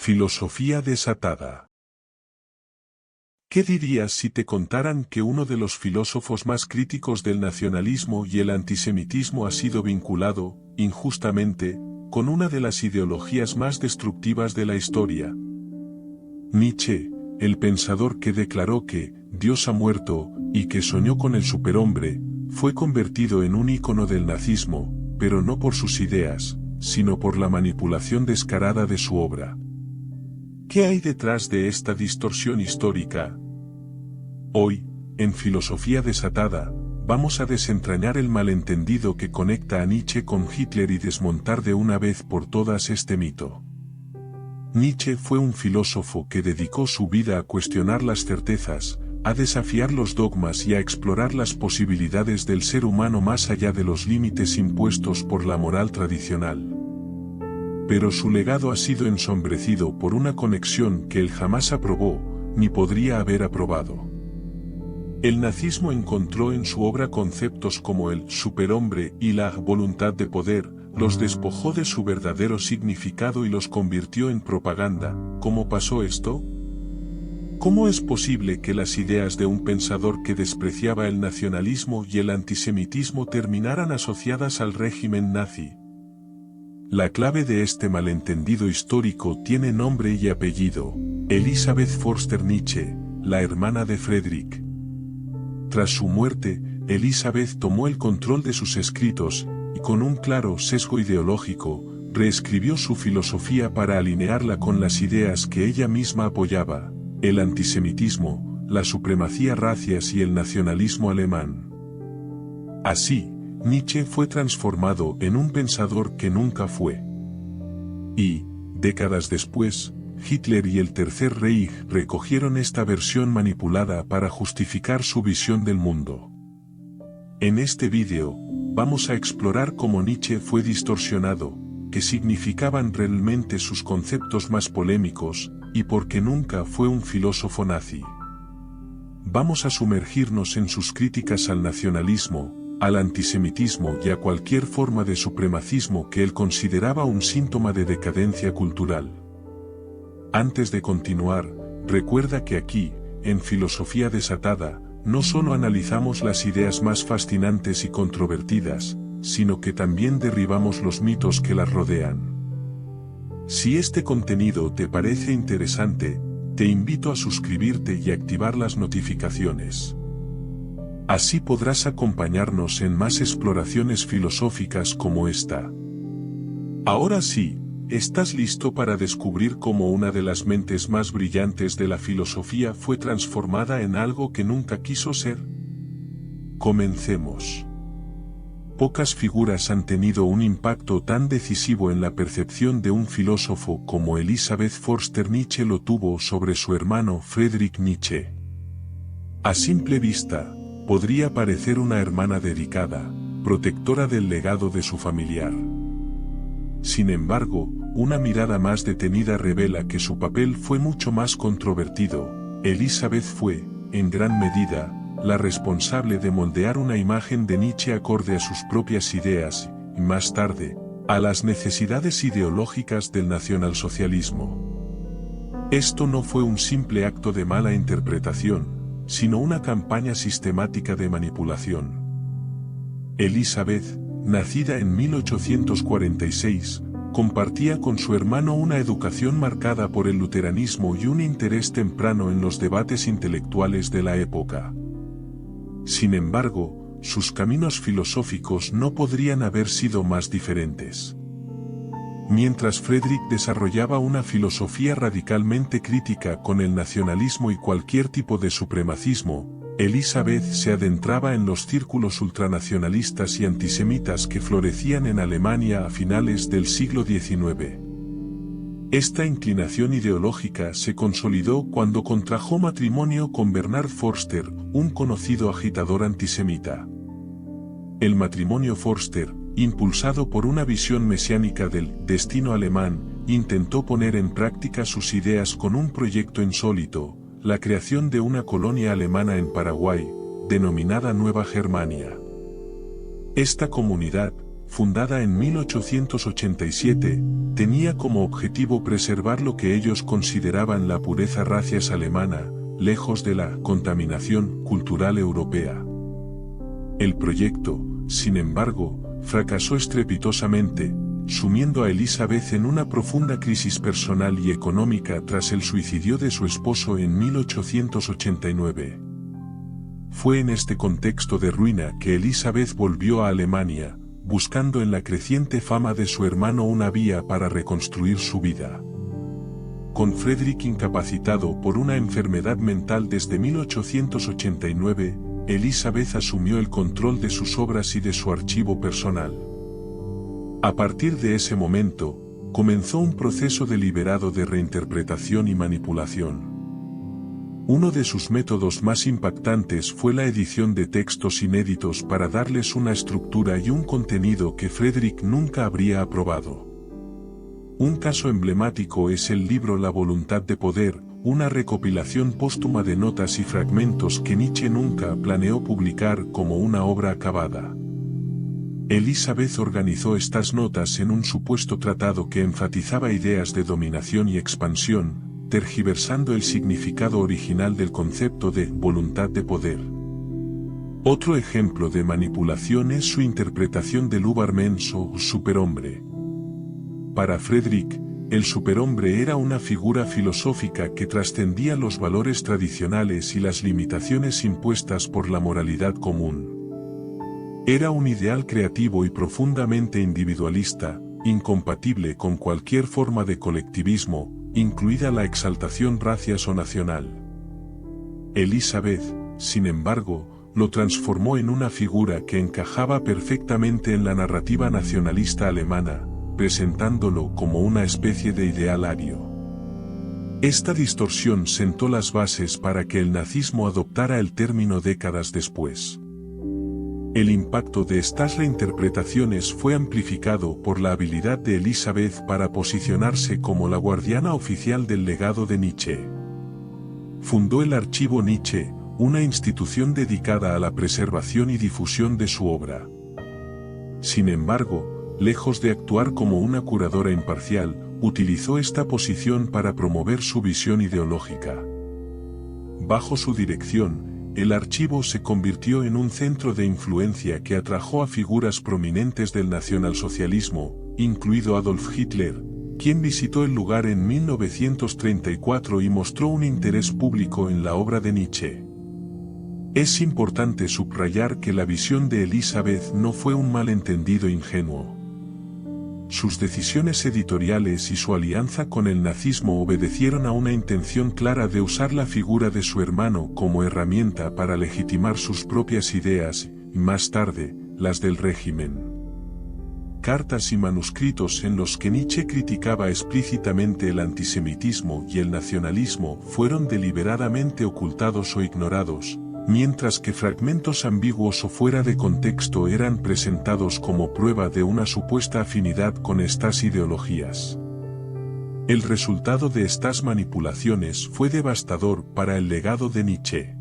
Filosofía desatada. ¿Qué dirías si te contaran que uno de los filósofos más críticos del nacionalismo y el antisemitismo ha sido vinculado, injustamente, con una de las ideologías más destructivas de la historia? Nietzsche, el pensador que declaró que Dios ha muerto y que soñó con el superhombre, fue convertido en un ícono del nazismo, pero no por sus ideas, sino por la manipulación descarada de su obra. ¿Qué hay detrás de esta distorsión histórica? Hoy, en Filosofía desatada, vamos a desentrañar el malentendido que conecta a Nietzsche con Hitler y desmontar de una vez por todas este mito. Nietzsche fue un filósofo que dedicó su vida a cuestionar las certezas, a desafiar los dogmas y a explorar las posibilidades del ser humano más allá de los límites impuestos por la moral tradicional. Pero su legado ha sido ensombrecido por una conexión que él jamás aprobó, ni podría haber aprobado. El nazismo encontró en su obra conceptos como el superhombre y la voluntad de poder, los despojó de su verdadero significado y los convirtió en propaganda. ¿Cómo pasó esto? ¿Cómo es posible que las ideas de un pensador que despreciaba el nacionalismo y el antisemitismo terminaran asociadas al régimen nazi? La clave de este malentendido histórico tiene nombre y apellido: Elisabeth Förster Nietzsche, la hermana de Friedrich. Tras su muerte, Elisabeth tomó el control de sus escritos, y con un claro sesgo ideológico, reescribió su filosofía para alinearla con las ideas que ella misma apoyaba: el antisemitismo, la supremacía racial y el nacionalismo alemán. Así, Nietzsche fue transformado en un pensador que nunca fue. Y, décadas después, Hitler y el Tercer Reich recogieron esta versión manipulada para justificar su visión del mundo. En este vídeo, vamos a explorar cómo Nietzsche fue distorsionado, qué significaban realmente sus conceptos más polémicos, y por qué nunca fue un filósofo nazi. Vamos a sumergirnos en sus críticas al nacionalismo, al antisemitismo y a cualquier forma de supremacismo que él consideraba un síntoma de decadencia cultural. Antes de continuar, recuerda que aquí, en Filosofía desatada, no solo analizamos las ideas más fascinantes y controvertidas, sino que también derribamos los mitos que las rodean. Si este contenido te parece interesante, te invito a suscribirte y activar las notificaciones. Así podrás acompañarnos en más exploraciones filosóficas como esta. Ahora sí, ¿estás listo para descubrir cómo una de las mentes más brillantes de la filosofía fue transformada en algo que nunca quiso ser? Comencemos. Pocas figuras han tenido un impacto tan decisivo en la percepción de un filósofo como Elisabeth Förster Nietzsche lo tuvo sobre su hermano Friedrich Nietzsche. A simple vista, podría parecer una hermana dedicada, protectora del legado de su familiar. Sin embargo, una mirada más detenida revela que su papel fue mucho más controvertido. Elisabeth fue, en gran medida, la responsable de moldear una imagen de Nietzsche acorde a sus propias ideas, y más tarde, a las necesidades ideológicas del nacionalsocialismo. Esto no fue un simple acto de mala interpretación, sino una campaña sistemática de manipulación. Elisabeth, nacida en 1846, compartía con su hermano una educación marcada por el luteranismo y un interés temprano en los debates intelectuales de la época. Sin embargo, sus caminos filosóficos no podrían haber sido más diferentes. Mientras Friedrich desarrollaba una filosofía radicalmente crítica con el nacionalismo y cualquier tipo de supremacismo, Elisabeth se adentraba en los círculos ultranacionalistas y antisemitas que florecían en Alemania a finales del siglo XIX. Esta inclinación ideológica se consolidó cuando contrajo matrimonio con Bernhard Förster, un conocido agitador antisemita. El matrimonio Förster, impulsado por una visión mesiánica del destino alemán, intentó poner en práctica sus ideas con un proyecto insólito: la creación de una colonia alemana en Paraguay, denominada Nueva Germania. Esta comunidad, fundada en 1887, tenía como objetivo preservar lo que ellos consideraban la pureza racias alemana, lejos de la contaminación cultural europea. El proyecto, sin embargo, fracasó estrepitosamente, sumiendo a Elizabeth en una profunda crisis personal y económica tras el suicidio de su esposo en 1889. Fue en este contexto de ruina que Elizabeth volvió a Alemania, buscando en la creciente fama de su hermano una vía para reconstruir su vida. Con Frederick incapacitado por una enfermedad mental desde 1889, Elizabeth asumió el control de sus obras y de su archivo personal. A partir de ese momento, comenzó un proceso deliberado de reinterpretación y manipulación. Uno de sus métodos más impactantes fue la edición de textos inéditos para darles una estructura y un contenido que Frederick nunca habría aprobado. Un caso emblemático es el libro La voluntad de poder, una recopilación póstuma de notas y fragmentos que Nietzsche nunca planeó publicar como una obra acabada. Elizabeth organizó estas notas en un supuesto tratado que enfatizaba ideas de dominación y expansión, tergiversando el significado original del concepto de voluntad de poder. Otro ejemplo de manipulación es su interpretación del Übermensch o superhombre. Para Frederick, el superhombre era una figura filosófica que trascendía los valores tradicionales y las limitaciones impuestas por la moralidad común. Era un ideal creativo y profundamente individualista, incompatible con cualquier forma de colectivismo, incluida la exaltación racial o nacional. Elizabeth, sin embargo, lo transformó en una figura que encajaba perfectamente en la narrativa nacionalista alemana, presentándolo como una especie de ideal ario. Esta distorsión sentó las bases para que el nazismo adoptara el término décadas después. El impacto de estas reinterpretaciones fue amplificado por la habilidad de Elizabeth para posicionarse como la guardiana oficial del legado de Nietzsche. Fundó el Archivo Nietzsche, una institución dedicada a la preservación y difusión de su obra. Sin embargo, lejos de actuar como una curadora imparcial, utilizó esta posición para promover su visión ideológica. Bajo su dirección, el archivo se convirtió en un centro de influencia que atrajo a figuras prominentes del nacionalsocialismo, incluido Adolf Hitler, quien visitó el lugar en 1934 y mostró un interés público en la obra de Nietzsche. Es importante subrayar que la visión de Elizabeth no fue un malentendido ingenuo. Sus decisiones editoriales y su alianza con el nazismo obedecieron a una intención clara de usar la figura de su hermano como herramienta para legitimar sus propias ideas, y más tarde, las del régimen. Cartas y manuscritos en los que Nietzsche criticaba explícitamente el antisemitismo y el nacionalismo fueron deliberadamente ocultados o ignorados, mientras que fragmentos ambiguos o fuera de contexto eran presentados como prueba de una supuesta afinidad con estas ideologías. El resultado de estas manipulaciones fue devastador para el legado de Nietzsche.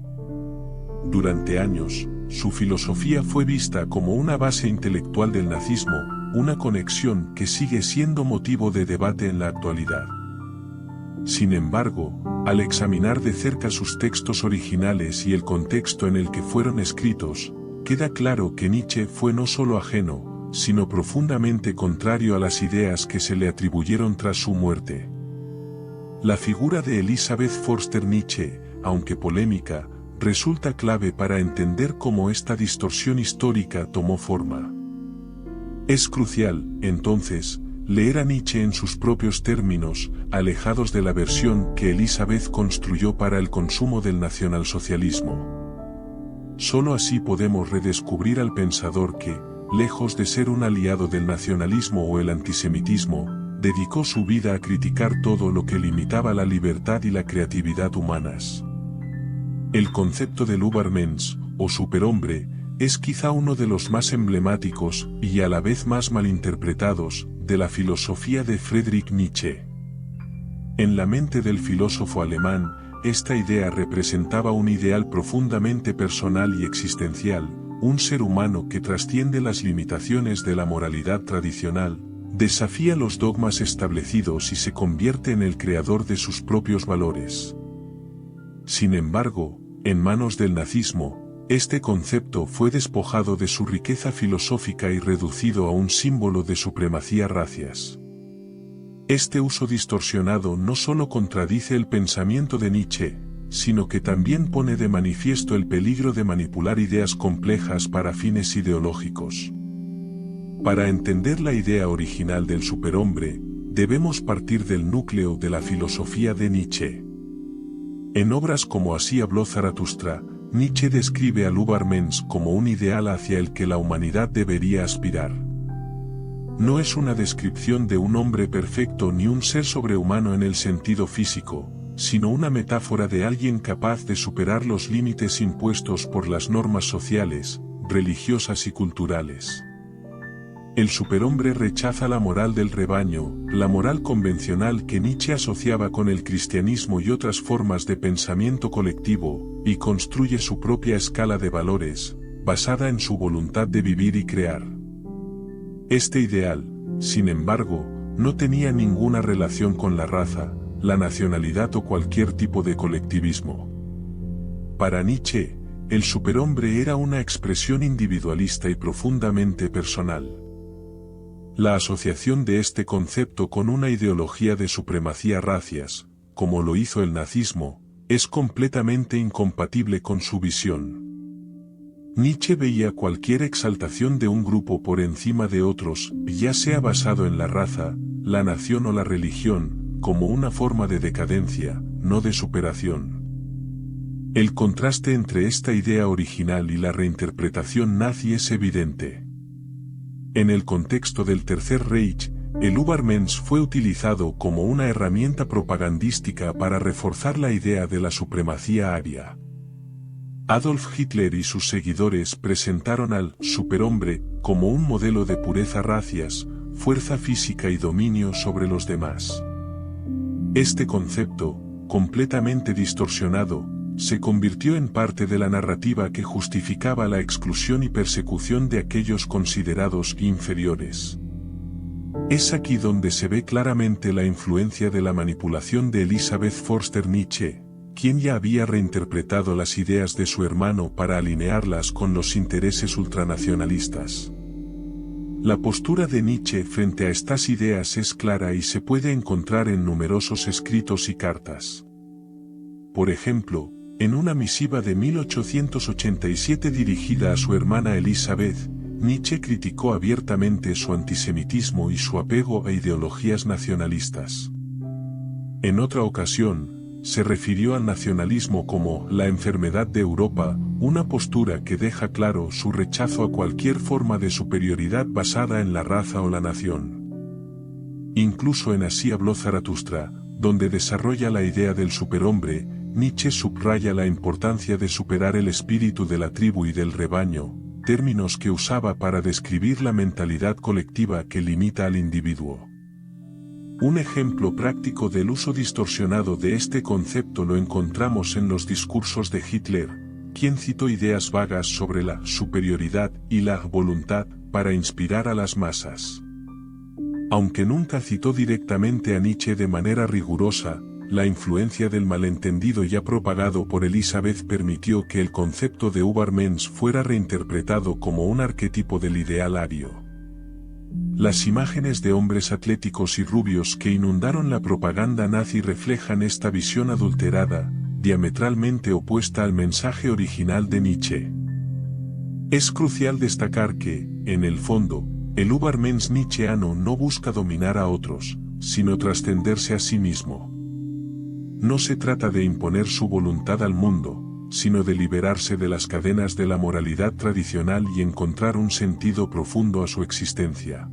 Durante años, su filosofía fue vista como una base intelectual del nazismo, una conexión que sigue siendo motivo de debate en la actualidad. Sin embargo, al examinar de cerca sus textos originales y el contexto en el que fueron escritos, queda claro que Nietzsche fue no solo ajeno, sino profundamente contrario a las ideas que se le atribuyeron tras su muerte. La figura de Elizabeth Förster Nietzsche, aunque polémica, resulta clave para entender cómo esta distorsión histórica tomó forma. Es crucial, entonces, leer a Nietzsche en sus propios términos, alejados de la versión que Elizabeth construyó para el consumo del nacionalsocialismo. Solo así podemos redescubrir al pensador que, lejos de ser un aliado del nacionalismo o el antisemitismo, dedicó su vida a criticar todo lo que limitaba la libertad y la creatividad humanas. El concepto del Übermensch, o superhombre, es quizá uno de los más emblemáticos, y a la vez más malinterpretados, de la filosofía de Friedrich Nietzsche. En la mente del filósofo alemán, esta idea representaba un ideal profundamente personal y existencial, un ser humano que trasciende las limitaciones de la moralidad tradicional, desafía los dogmas establecidos y se convierte en el creador de sus propios valores. Sin embargo, en manos del nazismo, este concepto fue despojado de su riqueza filosófica y reducido a un símbolo de supremacía racias. Este uso distorsionado no solo contradice el pensamiento de Nietzsche, sino que también pone de manifiesto el peligro de manipular ideas complejas para fines ideológicos. Para entender la idea original del superhombre, debemos partir del núcleo de la filosofía de Nietzsche. En obras como Así habló Zaratustra, Nietzsche describe al Übermensch como un ideal hacia el que la humanidad debería aspirar. No es una descripción de un hombre perfecto ni un ser sobrehumano en el sentido físico, sino una metáfora de alguien capaz de superar los límites impuestos por las normas sociales, religiosas y culturales. El superhombre rechaza la moral del rebaño, la moral convencional que Nietzsche asociaba con el cristianismo y otras formas de pensamiento colectivo, y construye su propia escala de valores, basada en su voluntad de vivir y crear. Este ideal, sin embargo, no tenía ninguna relación con la raza, la nacionalidad o cualquier tipo de colectivismo. Para Nietzsche, el superhombre era una expresión individualista y profundamente personal. La asociación de este concepto con una ideología de supremacía racias, como lo hizo el nazismo, es completamente incompatible con su visión. Nietzsche veía cualquier exaltación de un grupo por encima de otros, ya sea basado en la raza, la nación o la religión, como una forma de decadencia, no de superación. El contraste entre esta idea original y la reinterpretación nazi es evidente. En el contexto del Tercer Reich, el Übermensch fue utilizado como una herramienta propagandística para reforzar la idea de la supremacía aria. Adolf Hitler y sus seguidores presentaron al superhombre como un modelo de pureza racias, fuerza física y dominio sobre los demás. Este concepto, completamente distorsionado, se convirtió en parte de la narrativa que justificaba la exclusión y persecución de aquellos considerados inferiores. Es aquí donde se ve claramente la influencia de la manipulación de Elisabeth Förster Nietzsche, quien ya había reinterpretado las ideas de su hermano para alinearlas con los intereses ultranacionalistas. La postura de Nietzsche frente a estas ideas es clara y se puede encontrar en numerosos escritos y cartas. Por ejemplo, en una misiva de 1887 dirigida a su hermana Elisabeth, Nietzsche criticó abiertamente su antisemitismo y su apego a ideologías nacionalistas. En otra ocasión, se refirió al nacionalismo como la enfermedad de Europa, una postura que deja claro su rechazo a cualquier forma de superioridad basada en la raza o la nación. Incluso en Así habló Zaratustra, donde desarrolla la idea del superhombre, Nietzsche subraya la importancia de superar el espíritu de la tribu y del rebaño, términos que usaba para describir la mentalidad colectiva que limita al individuo. Un ejemplo práctico del uso distorsionado de este concepto lo encontramos en los discursos de Hitler, quien citó ideas vagas sobre la superioridad y la voluntad para inspirar a las masas. Aunque nunca citó directamente a Nietzsche de manera rigurosa, la influencia del malentendido ya propagado por Elisabeth permitió que el concepto de Übermensch fuera reinterpretado como un arquetipo del ideal ario. Las imágenes de hombres atléticos y rubios que inundaron la propaganda nazi reflejan esta visión adulterada, diametralmente opuesta al mensaje original de Nietzsche. Es crucial destacar que, en el fondo, el Übermensch nietzscheano no busca dominar a otros, sino trascenderse a sí mismo. No se trata de imponer su voluntad al mundo, sino de liberarse de las cadenas de la moralidad tradicional y encontrar un sentido profundo a su existencia.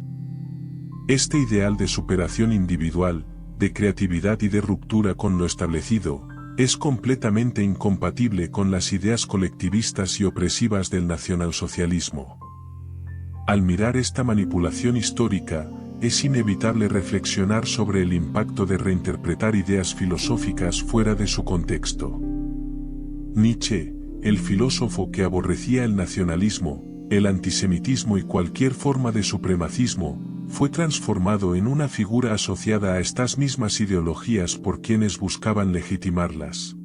Este ideal de superación individual, de creatividad y de ruptura con lo establecido, es completamente incompatible con las ideas colectivistas y opresivas del nacionalsocialismo. Al mirar esta manipulación histórica, es inevitable reflexionar sobre el impacto de reinterpretar ideas filosóficas fuera de su contexto. Nietzsche, el filósofo que aborrecía el nacionalismo, el antisemitismo y cualquier forma de supremacismo, fue transformado en una figura asociada a estas mismas ideologías por quienes buscaban legitimarlas.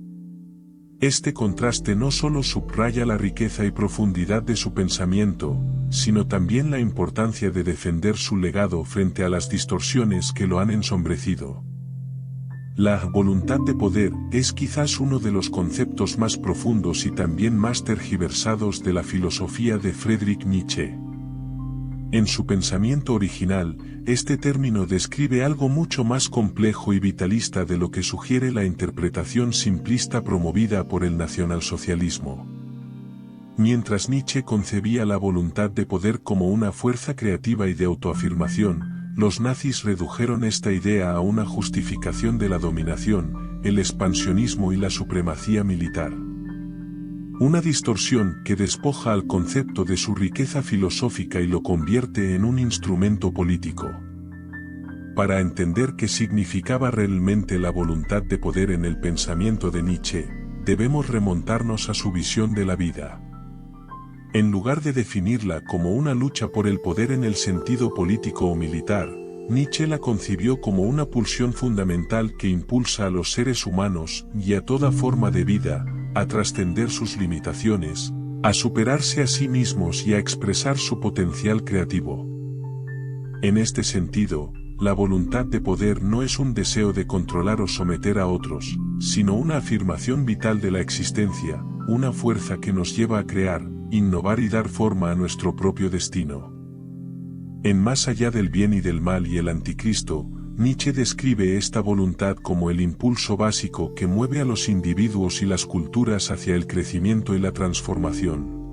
Este contraste no solo subraya la riqueza y profundidad de su pensamiento, sino también la importancia de defender su legado frente a las distorsiones que lo han ensombrecido. La voluntad de poder es quizás uno de los conceptos más profundos y también más tergiversados de la filosofía de Friedrich Nietzsche. En su pensamiento original, este término describe algo mucho más complejo y vitalista de lo que sugiere la interpretación simplista promovida por el nacionalsocialismo. Mientras Nietzsche concebía la voluntad de poder como una fuerza creativa y de autoafirmación, los nazis redujeron esta idea a una justificación de la dominación, el expansionismo y la supremacía militar. Una distorsión que despoja al concepto de su riqueza filosófica y lo convierte en un instrumento político. Para entender qué significaba realmente la voluntad de poder en el pensamiento de Nietzsche, debemos remontarnos a su visión de la vida. En lugar de definirla como una lucha por el poder en el sentido político o militar, Nietzsche la concibió como una pulsión fundamental que impulsa a los seres humanos y a toda forma de vida, a trascender sus limitaciones, a superarse a sí mismos y a expresar su potencial creativo. En este sentido, la voluntad de poder no es un deseo de controlar o someter a otros, sino una afirmación vital de la existencia, una fuerza que nos lleva a crear, innovar y dar forma a nuestro propio destino. En Más allá del bien y del mal y el anticristo, Nietzsche describe esta voluntad como el impulso básico que mueve a los individuos y las culturas hacia el crecimiento y la transformación.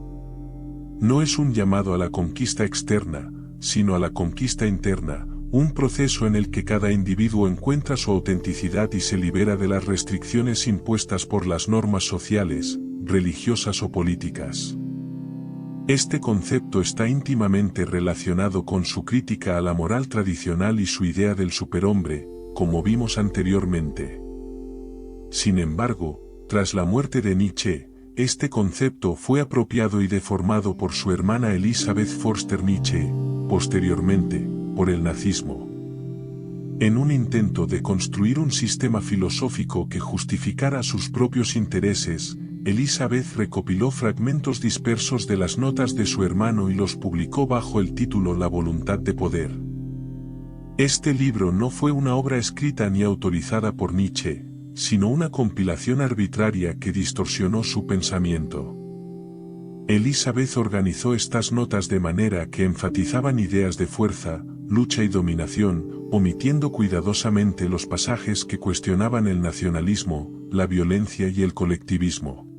No es un llamado a la conquista externa, sino a la conquista interna, un proceso en el que cada individuo encuentra su autenticidad y se libera de las restricciones impuestas por las normas sociales, religiosas o políticas. Este concepto está íntimamente relacionado con su crítica a la moral tradicional y su idea del superhombre, como vimos anteriormente. Sin embargo, tras la muerte de Nietzsche, este concepto fue apropiado y deformado por su hermana Elisabeth Förster Nietzsche, posteriormente, por el nazismo. En un intento de construir un sistema filosófico que justificara sus propios intereses, Elisabeth recopiló fragmentos dispersos de las notas de su hermano y los publicó bajo el título La voluntad de poder. Este libro no fue una obra escrita ni autorizada por Nietzsche, sino una compilación arbitraria que distorsionó su pensamiento. Elisabeth organizó estas notas de manera que enfatizaban ideas de fuerza, lucha y dominación, omitiendo cuidadosamente los pasajes que cuestionaban el nacionalismo, la violencia y el colectivismo.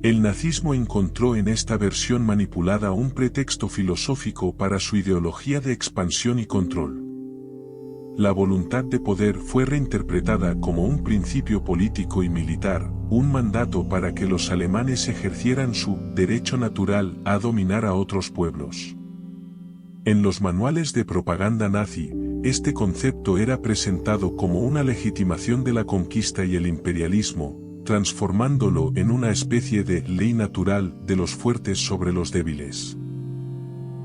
El nazismo encontró en esta versión manipulada un pretexto filosófico para su ideología de expansión y control. La voluntad de poder fue reinterpretada como un principio político y militar, un mandato para que los alemanes ejercieran su derecho natural a dominar a otros pueblos. En los manuales de propaganda nazi, este concepto era presentado como una legitimación de la conquista y el imperialismo, transformándolo en una especie de ley natural de los fuertes sobre los débiles.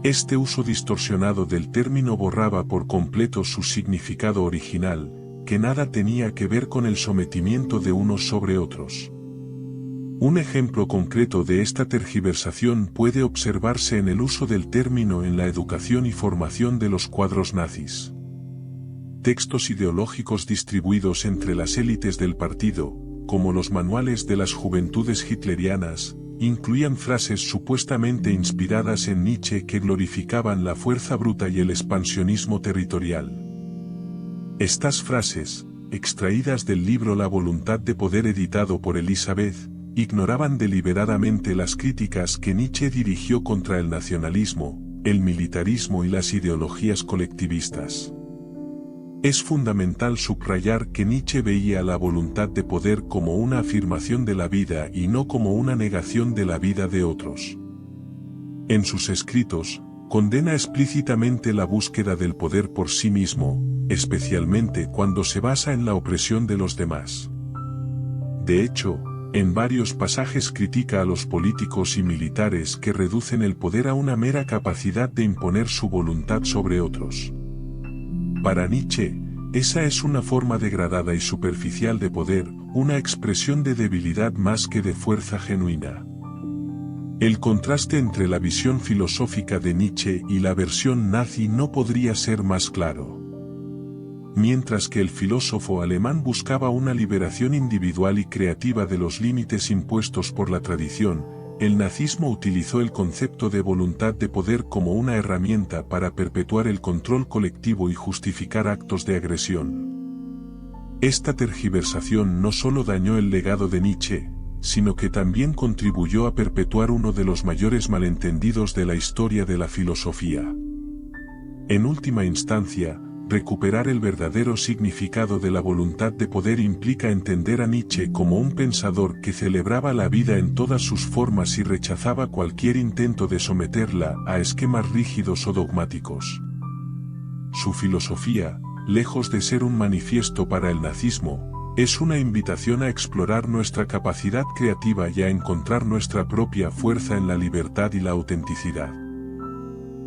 Este uso distorsionado del término borraba por completo su significado original, que nada tenía que ver con el sometimiento de unos sobre otros. Un ejemplo concreto de esta tergiversación puede observarse en el uso del término en la educación y formación de los cuadros nazis. Textos ideológicos distribuidos entre las élites del partido, como los manuales de las juventudes hitlerianas, incluían frases supuestamente inspiradas en Nietzsche que glorificaban la fuerza bruta y el expansionismo territorial. Estas frases, extraídas del libro La voluntad de poder editado por Elisabeth, ignoraban deliberadamente las críticas que Nietzsche dirigió contra el nacionalismo, el militarismo y las ideologías colectivistas. Es fundamental subrayar que Nietzsche veía la voluntad de poder como una afirmación de la vida y no como una negación de la vida de otros. En sus escritos, condena explícitamente la búsqueda del poder por sí mismo, especialmente cuando se basa en la opresión de los demás. De hecho, En varios pasajes critica a los políticos y militares que reducen el poder a una mera capacidad de imponer su voluntad sobre otros. Para Nietzsche, esa es una forma degradada y superficial de poder, una expresión de debilidad más que de fuerza genuina. El contraste entre la visión filosófica de Nietzsche y la versión nazi no podría ser más claro. Mientras que el filósofo alemán buscaba una liberación individual y creativa de los límites impuestos por la tradición, el nazismo utilizó el concepto de voluntad de poder como una herramienta para perpetuar el control colectivo y justificar actos de agresión. Esta tergiversación no solo dañó el legado de Nietzsche, sino que también contribuyó a perpetuar uno de los mayores malentendidos de la historia de la filosofía. En última instancia, recuperar el verdadero significado de la voluntad de poder implica entender a Nietzsche como un pensador que celebraba la vida en todas sus formas y rechazaba cualquier intento de someterla a esquemas rígidos o dogmáticos. Su filosofía, lejos de ser un manifiesto para el nazismo, es una invitación a explorar nuestra capacidad creativa y a encontrar nuestra propia fuerza en la libertad y la autenticidad.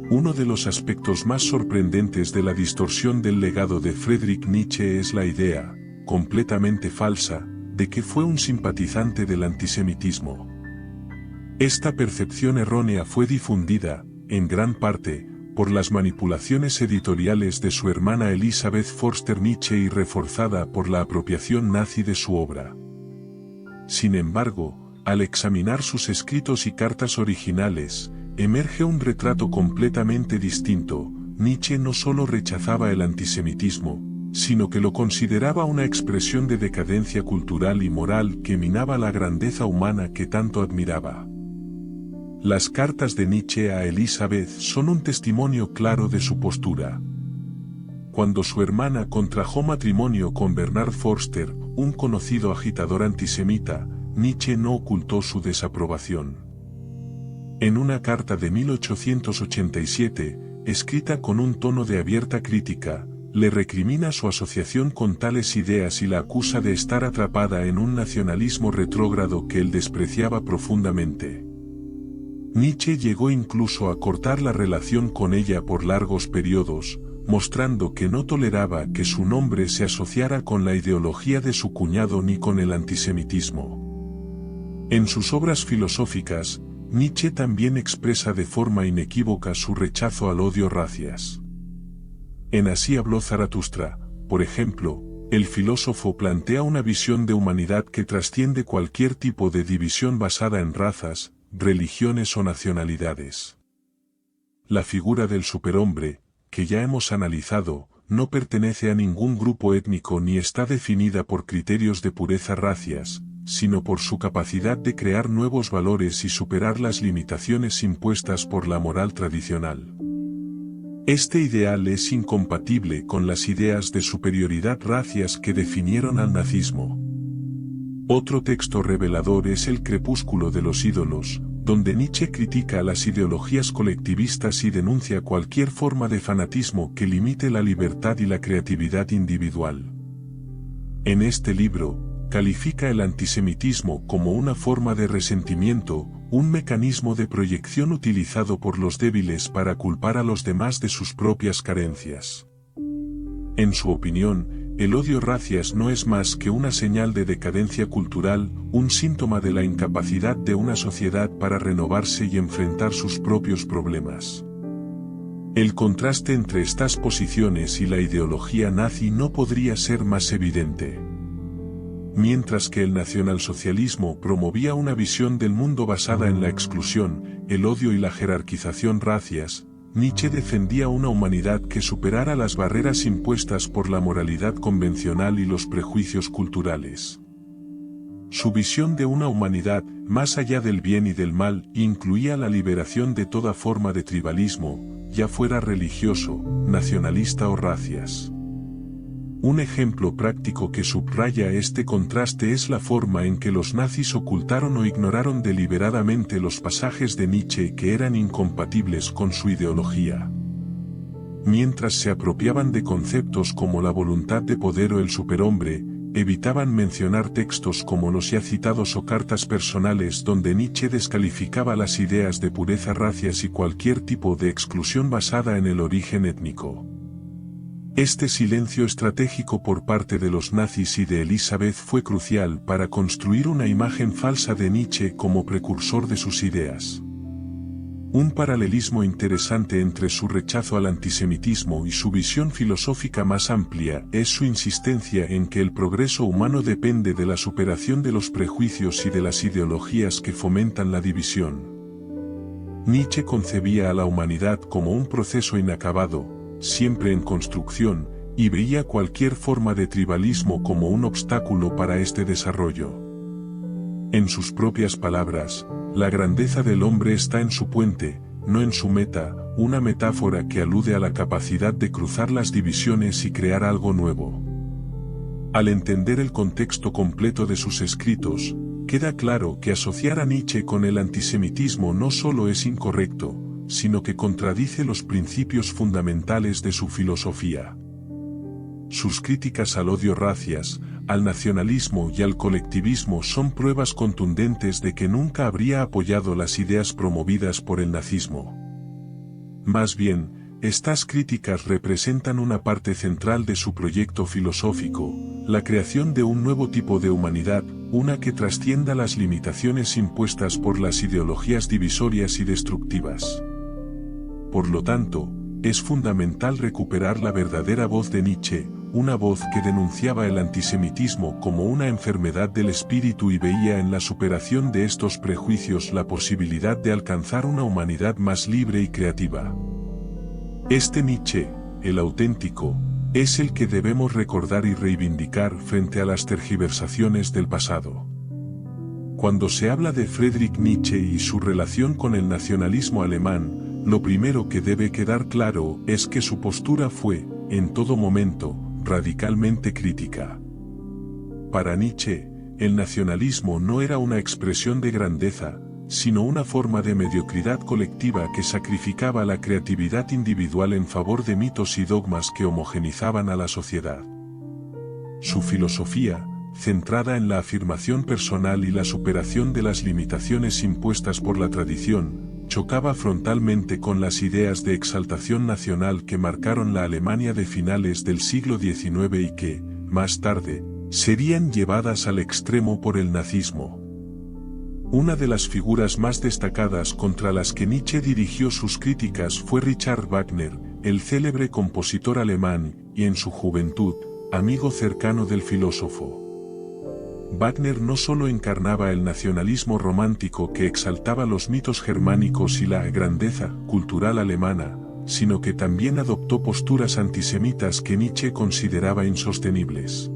Uno de los aspectos más sorprendentes de la distorsión del legado de Friedrich Nietzsche es la idea, completamente falsa, de que fue un simpatizante del antisemitismo. Esta percepción errónea fue difundida, en gran parte, por las manipulaciones editoriales de su hermana Elisabeth Förster Nietzsche y reforzada por la apropiación nazi de su obra. Sin embargo, al examinar sus escritos y cartas originales, emerge un retrato completamente distinto. Nietzsche no solo rechazaba el antisemitismo, sino que lo consideraba una expresión de decadencia cultural y moral que minaba la grandeza humana que tanto admiraba. Las cartas de Nietzsche a Elisabeth son un testimonio claro de su postura. Cuando su hermana contrajo matrimonio con Bernard Förster, un conocido agitador antisemita, Nietzsche no ocultó su desaprobación. En una carta de 1887, escrita con un tono de abierta crítica, le recrimina su asociación con tales ideas y la acusa de estar atrapada en un nacionalismo retrógrado que él despreciaba profundamente. Nietzsche llegó incluso a cortar la relación con ella por largos periodos, mostrando que no toleraba que su nombre se asociara con la ideología de su cuñado ni con el antisemitismo. En sus obras filosóficas, Nietzsche también expresa de forma inequívoca su rechazo al odio racias. En Así habló Zaratustra, por ejemplo, el filósofo plantea una visión de humanidad que trasciende cualquier tipo de división basada en razas, religiones o nacionalidades. La figura del superhombre, que ya hemos analizado, no pertenece a ningún grupo étnico ni está definida por criterios de pureza racias, sino por su capacidad de crear nuevos valores y superar las limitaciones impuestas por la moral tradicional. Este ideal es incompatible con las ideas de superioridad racias que definieron al nazismo. Otro texto revelador es El crepúsculo de los ídolos, donde Nietzsche critica las ideologías colectivistas y denuncia cualquier forma de fanatismo que limite la libertad y la creatividad individual. En este libro, califica el antisemitismo como una forma de resentimiento, un mecanismo de proyección utilizado por los débiles para culpar a los demás de sus propias carencias. En su opinión, el odio racias no es más que una señal de decadencia cultural, un síntoma de la incapacidad de una sociedad para renovarse y enfrentar sus propios problemas. El contraste entre estas posiciones y la ideología nazi no podría ser más evidente. Mientras que el nacionalsocialismo promovía una visión del mundo basada en la exclusión, el odio y la jerarquización racias, Nietzsche defendía una humanidad que superara las barreras impuestas por la moralidad convencional y los prejuicios culturales. Su visión de una humanidad, más allá del bien y del mal, incluía la liberación de toda forma de tribalismo, ya fuera religioso, nacionalista o racias. Un ejemplo práctico que subraya este contraste es la forma en que los nazis ocultaron o ignoraron deliberadamente los pasajes de Nietzsche que eran incompatibles con su ideología. Mientras se apropiaban de conceptos como la voluntad de poder o el superhombre, evitaban mencionar textos como los ya citados o cartas personales donde Nietzsche descalificaba las ideas de pureza racias y cualquier tipo de exclusión basada en el origen étnico. Este silencio estratégico por parte de los nazis y de Elisabeth fue crucial para construir una imagen falsa de Nietzsche como precursor de sus ideas. Un paralelismo interesante entre su rechazo al antisemitismo y su visión filosófica más amplia es su insistencia en que el progreso humano depende de la superación de los prejuicios y de las ideologías que fomentan la división. Nietzsche concebía a la humanidad como un proceso inacabado, siempre en construcción, y veía cualquier forma de tribalismo como un obstáculo para este desarrollo. En sus propias palabras, la grandeza del hombre está en su puente, no en su meta, una metáfora que alude a la capacidad de cruzar las divisiones y crear algo nuevo. Al entender el contexto completo de sus escritos, queda claro que asociar a Nietzsche con el antisemitismo no solo es incorrecto, sino que contradice los principios fundamentales de su filosofía. Sus críticas al odio racias, al nacionalismo y al colectivismo son pruebas contundentes de que nunca habría apoyado las ideas promovidas por el nazismo. Más bien, estas críticas representan una parte central de su proyecto filosófico, la creación de un nuevo tipo de humanidad, una que trascienda las limitaciones impuestas por las ideologías divisorias y destructivas. Por lo tanto, es fundamental recuperar la verdadera voz de Nietzsche, una voz que denunciaba el antisemitismo como una enfermedad del espíritu y veía en la superación de estos prejuicios la posibilidad de alcanzar una humanidad más libre y creativa. Este Nietzsche, el auténtico, es el que debemos recordar y reivindicar frente a las tergiversaciones del pasado. Cuando se habla de Friedrich Nietzsche y su relación con el nacionalismo alemán, lo primero que debe quedar claro es que su postura fue, en todo momento, radicalmente crítica. Para Nietzsche, el nacionalismo no era una expresión de grandeza, sino una forma de mediocridad colectiva que sacrificaba la creatividad individual en favor de mitos y dogmas que homogenizaban a la sociedad. Su filosofía, centrada en la afirmación personal y la superación de las limitaciones impuestas por la tradición, chocaba frontalmente con las ideas de exaltación nacional que marcaron la Alemania de finales del siglo XIX y que, más tarde, serían llevadas al extremo por el nazismo. Una de las figuras más destacadas contra las que Nietzsche dirigió sus críticas fue Richard Wagner, el célebre compositor alemán, y en su juventud, amigo cercano del filósofo. Wagner no solo encarnaba el nacionalismo romántico que exaltaba los mitos germánicos y la grandeza cultural alemana, sino que también adoptó posturas antisemitas que Nietzsche consideraba insostenibles.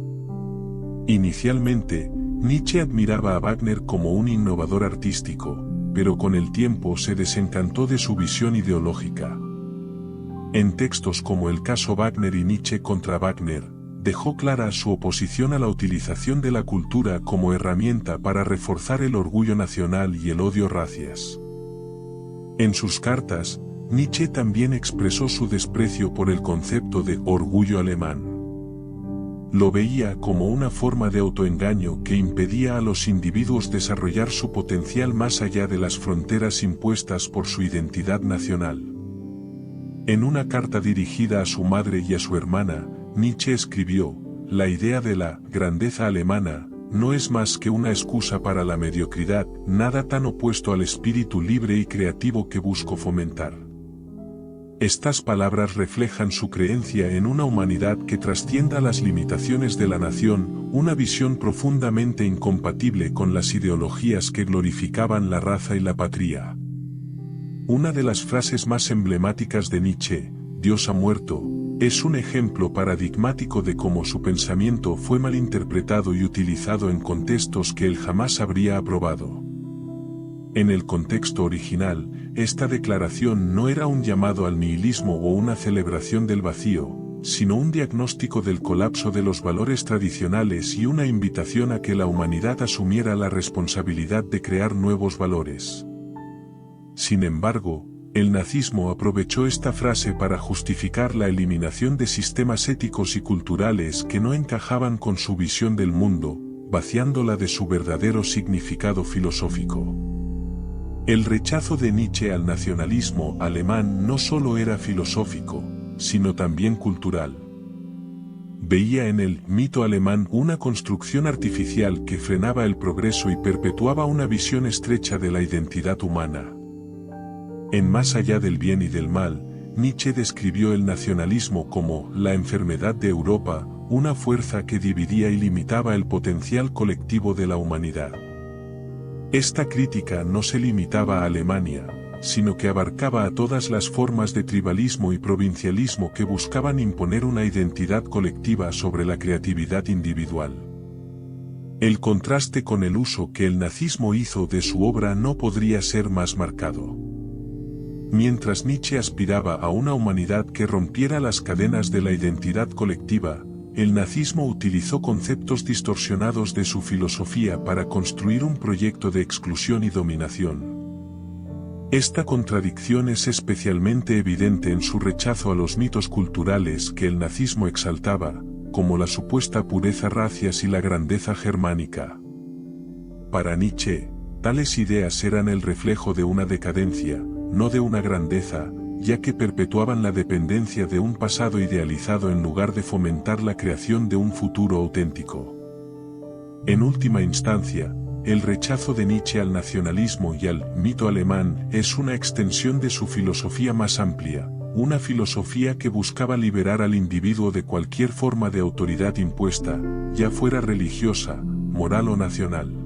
Inicialmente, Nietzsche admiraba a Wagner como un innovador artístico, pero con el tiempo se desencantó de su visión ideológica. En textos como El caso Wagner y Nietzsche contra Wagner, dejó clara su oposición a la utilización de la cultura como herramienta para reforzar el orgullo nacional y el odio racias. En sus cartas, Nietzsche también expresó su desprecio por el concepto de orgullo alemán. Lo veía como una forma de autoengaño que impedía a los individuos desarrollar su potencial más allá de las fronteras impuestas por su identidad nacional. En una carta dirigida a su madre y a su hermana, Nietzsche escribió: "La idea de la grandeza alemana no es más que una excusa para la mediocridad, nada tan opuesto al espíritu libre y creativo que busco fomentar". Estas palabras reflejan su creencia en una humanidad que trascienda las limitaciones de la nación, una visión profundamente incompatible con las ideologías que glorificaban la raza y la patria. Una de las frases más emblemáticas de Nietzsche, "Dios ha muerto", es un ejemplo paradigmático de cómo su pensamiento fue malinterpretado y utilizado en contextos que él jamás habría aprobado. En el contexto original, esta declaración no era un llamado al nihilismo o una celebración del vacío, sino un diagnóstico del colapso de los valores tradicionales y una invitación a que la humanidad asumiera la responsabilidad de crear nuevos valores. Sin embargo, El nazismo aprovechó esta frase para justificar la eliminación de sistemas éticos y culturales que no encajaban con su visión del mundo, vaciándola de su verdadero significado filosófico. El rechazo de Nietzsche al nacionalismo alemán no solo era filosófico, sino también cultural. Veía en el mito alemán una construcción artificial que frenaba el progreso y perpetuaba una visión estrecha de la identidad humana. En Más allá del bien y del mal, Nietzsche describió el nacionalismo como la enfermedad de Europa, una fuerza que dividía y limitaba el potencial colectivo de la humanidad. Esta crítica no se limitaba a Alemania, sino que abarcaba a todas las formas de tribalismo y provincialismo que buscaban imponer una identidad colectiva sobre la creatividad individual. El contraste con el uso que el nazismo hizo de su obra no podría ser más marcado. Mientras Nietzsche aspiraba a una humanidad que rompiera las cadenas de la identidad colectiva, el nazismo utilizó conceptos distorsionados de su filosofía para construir un proyecto de exclusión y dominación. Esta contradicción es especialmente evidente en su rechazo a los mitos culturales que el nazismo exaltaba, como la supuesta pureza racias y la grandeza germánica. Para Nietzsche, tales ideas eran el reflejo de una decadencia, no de una grandeza, ya que perpetuaban la dependencia de un pasado idealizado en lugar de fomentar la creación de un futuro auténtico. En última instancia, el rechazo de Nietzsche al nacionalismo y al mito alemán es una extensión de su filosofía más amplia, una filosofía que buscaba liberar al individuo de cualquier forma de autoridad impuesta, ya fuera religiosa, moral o nacional.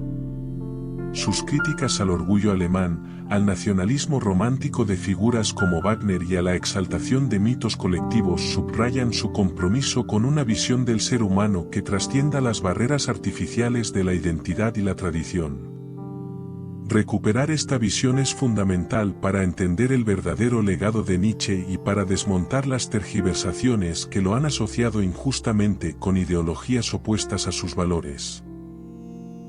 Sus críticas al orgullo alemán, al nacionalismo romántico de figuras como Wagner y a la exaltación de mitos colectivos subrayan su compromiso con una visión del ser humano que trascienda las barreras artificiales de la identidad y la tradición. Recuperar esta visión es fundamental para entender el verdadero legado de Nietzsche y para desmontar las tergiversaciones que lo han asociado injustamente con ideologías opuestas a sus valores.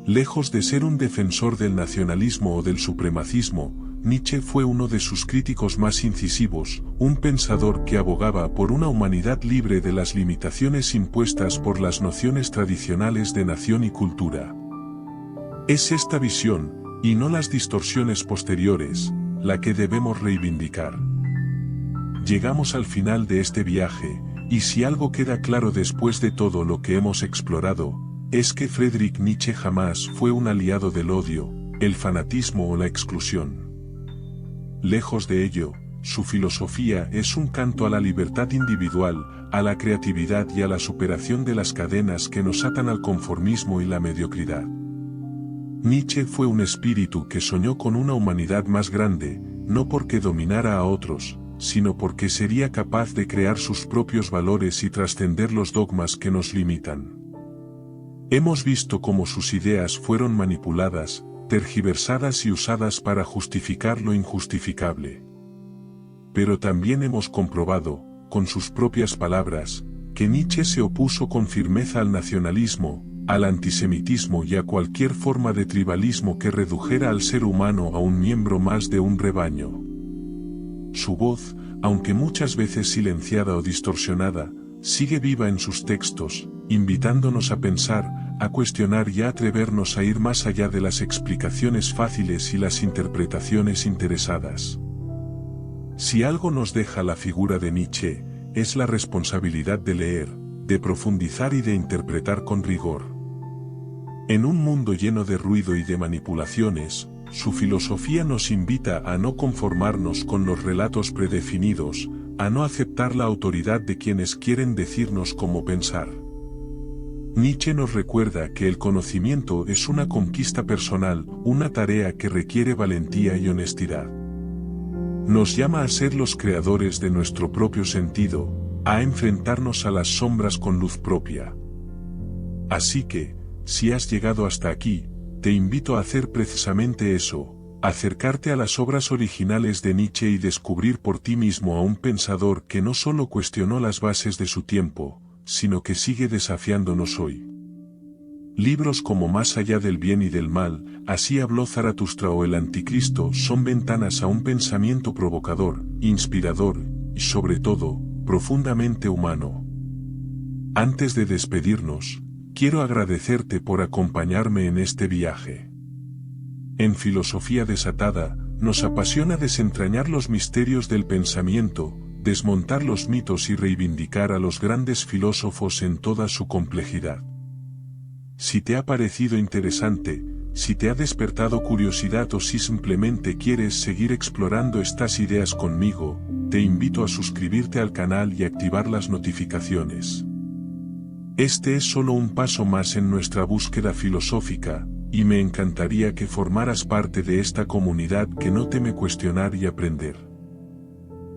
Lejos de ser un defensor del nacionalismo o del supremacismo, Nietzsche fue uno de sus críticos más incisivos, un pensador que abogaba por una humanidad libre de las limitaciones impuestas por las nociones tradicionales de nación y cultura. Es esta visión, y no las distorsiones posteriores, la que debemos reivindicar. Llegamos al final de este viaje, y si algo queda claro después de todo lo que hemos explorado, es que Friedrich Nietzsche jamás fue un aliado del odio, el fanatismo o la exclusión. Lejos de ello, su filosofía es un canto a la libertad individual, a la creatividad y a la superación de las cadenas que nos atan al conformismo y la mediocridad. Nietzsche fue un espíritu que soñó con una humanidad más grande, no porque dominara a otros, sino porque sería capaz de crear sus propios valores y trascender los dogmas que nos limitan. Hemos visto cómo sus ideas fueron manipuladas, tergiversadas y usadas para justificar lo injustificable. Pero también hemos comprobado, con sus propias palabras, que Nietzsche se opuso con firmeza al nacionalismo, al antisemitismo y a cualquier forma de tribalismo que redujera al ser humano a un miembro más de un rebaño. Su voz, aunque muchas veces silenciada o distorsionada, sigue viva en sus textos, invitándonos a pensar, a cuestionar y a atrevernos a ir más allá de las explicaciones fáciles y las interpretaciones interesadas. Si algo nos deja la figura de Nietzsche, es la responsabilidad de leer, de profundizar y de interpretar con rigor. En un mundo lleno de ruido y de manipulaciones, su filosofía nos invita a no conformarnos con los relatos predefinidos, a no aceptar la autoridad de quienes quieren decirnos cómo pensar. Nietzsche nos recuerda que el conocimiento es una conquista personal, una tarea que requiere valentía y honestidad. Nos llama a ser los creadores de nuestro propio sentido, a enfrentarnos a las sombras con luz propia. Así que, si has llegado hasta aquí, te invito a hacer precisamente eso, acercarte a las obras originales de Nietzsche y descubrir por ti mismo a un pensador que no solo cuestionó las bases de su tiempo, sino que sigue desafiándonos hoy. Libros como Más allá del bien y del mal, Así habló Zaratustra o El Anticristo son ventanas a un pensamiento provocador, inspirador, y sobre todo, profundamente humano. Antes de despedirnos, quiero agradecerte por acompañarme en este viaje. En Filosofía Desatada, nos apasiona desentrañar los misterios del pensamiento, desmontar los mitos y reivindicar a los grandes filósofos en toda su complejidad. Si te ha parecido interesante, si te ha despertado curiosidad o si simplemente quieres seguir explorando estas ideas conmigo, te invito a suscribirte al canal y activar las notificaciones. Este es solo un paso más en nuestra búsqueda filosófica, y me encantaría que formaras parte de esta comunidad que no teme cuestionar y aprender.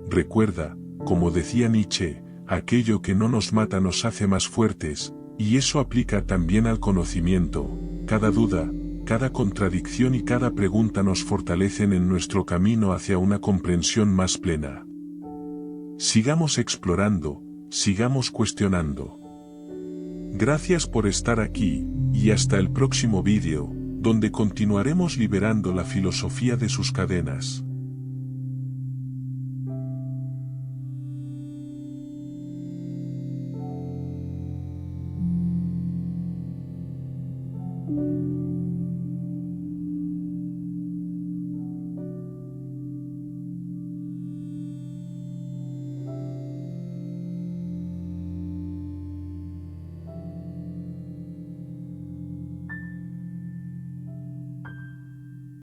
Recuerda, como decía Nietzsche, aquello que no nos mata nos hace más fuertes, y eso aplica también al conocimiento. Cada duda, cada contradicción y cada pregunta nos fortalecen en nuestro camino hacia una comprensión más plena. Sigamos explorando, sigamos cuestionando. Gracias por estar aquí, y hasta el próximo vídeo, donde continuaremos liberando la filosofía de sus cadenas.